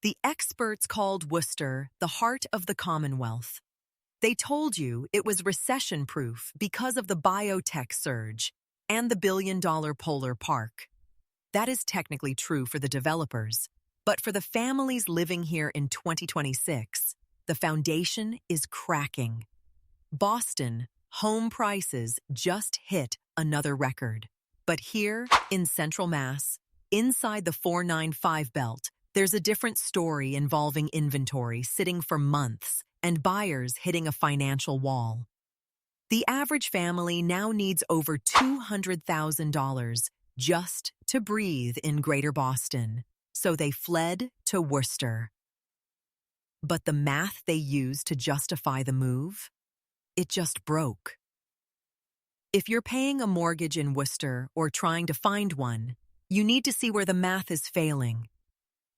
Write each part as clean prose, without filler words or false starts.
The experts called Worcester the heart of the Commonwealth. They told you it was recession-proof because of the biotech surge and the billion-dollar polar park. That is technically true for the developers, but for the families living here in 2026, the foundation is cracking. Boston home prices just hit another record. But here, in Central Mass, inside the 495 belt, there's a different story involving inventory sitting for months and buyers hitting a financial wall. The average family now needs over $200,000 just to breathe in Greater Boston, so they fled to Worcester. But the math they used to justify the move, it just broke. If you're paying a mortgage in Worcester or trying to find one, you need to see where the math is failing.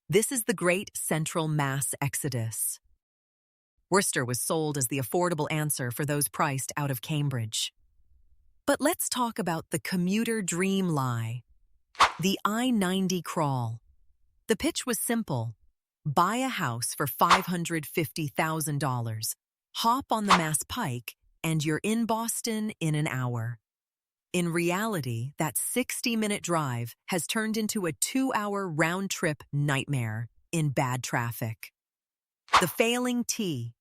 This is the great Central Mass exodus. Worcester was sold as the affordable answer for those priced out of Cambridge. But let's talk about the commuter dream lie, the I-90 crawl. The pitch was simple. Buy a house for $550,000, hop on the Mass Pike, and you're in Boston in an hour. In reality, that 60-minute drive has turned into a 2-hour round-trip nightmare in bad traffic. The failing T,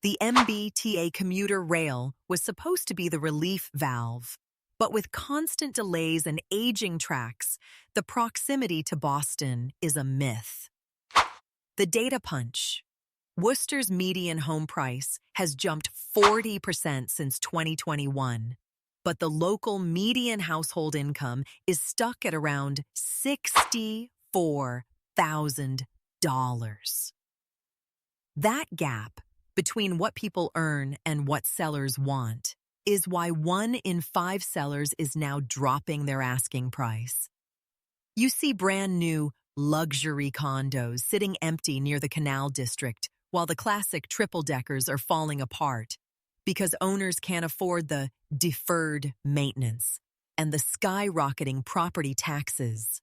the MBTA commuter rail, was supposed to be the relief valve, but with constant delays and aging tracks, the proximity to Boston is a myth. The data punch. Worcester's median home price has jumped 40% since 2021. But the local median household income is stuck at around $64,000. That gap between what people earn and what sellers want is why 1 in 5 sellers is now dropping their asking price. You see brand new luxury condos sitting empty near the Canal District while the classic triple-deckers are falling apart because owners can't afford the deferred maintenance and the skyrocketing property taxes.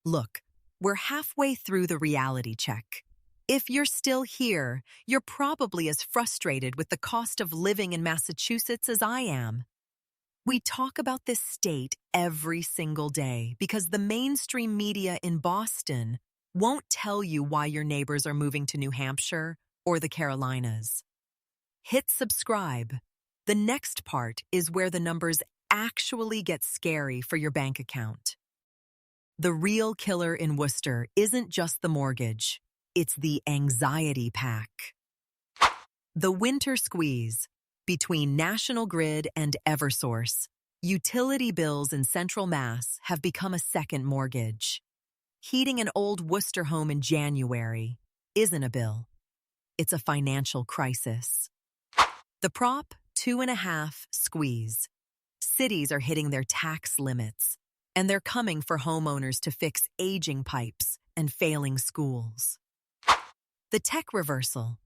Look, we're halfway through the reality check. If you're still here, you're probably as frustrated with the cost of living in Massachusetts as I am. We talk about this state every single day because the mainstream media in Boston won't tell you why your neighbors are moving to New Hampshire or the Carolinas. Hit subscribe. The next part is where the numbers actually get scary for your bank account. The real killer in Worcester isn't just the mortgage, it's the anxiety pack. The winter squeeze between National Grid and Eversource, utility bills in Central Mass have become a second mortgage. Heating an old Worcester home in January isn't a bill, it's a financial crisis. The Prop 2.5 squeeze. Cities are hitting their tax limits, and they're coming for homeowners to fix aging pipes and failing schools. The tech reversal.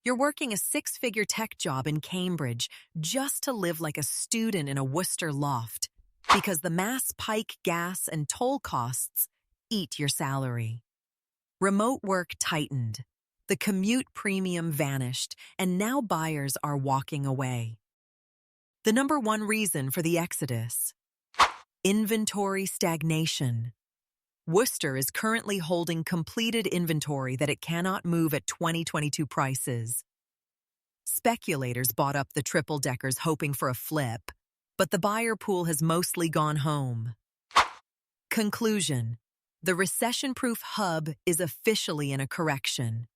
You're working a 6-figure tech job in Cambridge just to live like a student in a Worcester loft because the Mass Pike gas and toll costs eat your salary. Remote work tightened. The commute premium vanished, and now buyers are walking away. The number one reason for the exodus: inventory stagnation. Worcester is currently holding completed inventory that it cannot move at 2022 prices. Speculators bought up the triple-deckers hoping for a flip, but the buyer pool has mostly gone home. Conclusion: the recession-proof hub is officially in a correction.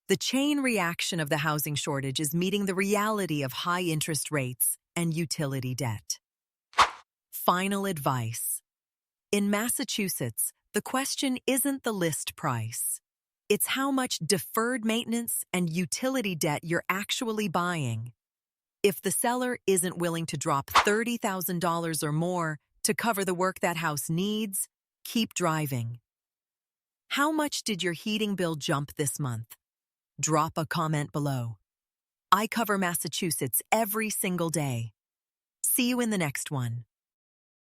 The chain reaction of the housing shortage is meeting the reality of high interest rates and utility debt. Final advice. In Massachusetts, the question isn't the list price. It's how much deferred maintenance and utility debt you're actually buying. If the seller isn't willing to drop $30,000 or more to cover the work that house needs, keep driving. How much did your heating bill jump this month? Drop a comment below. I cover Massachusetts every single day. See you in the next one.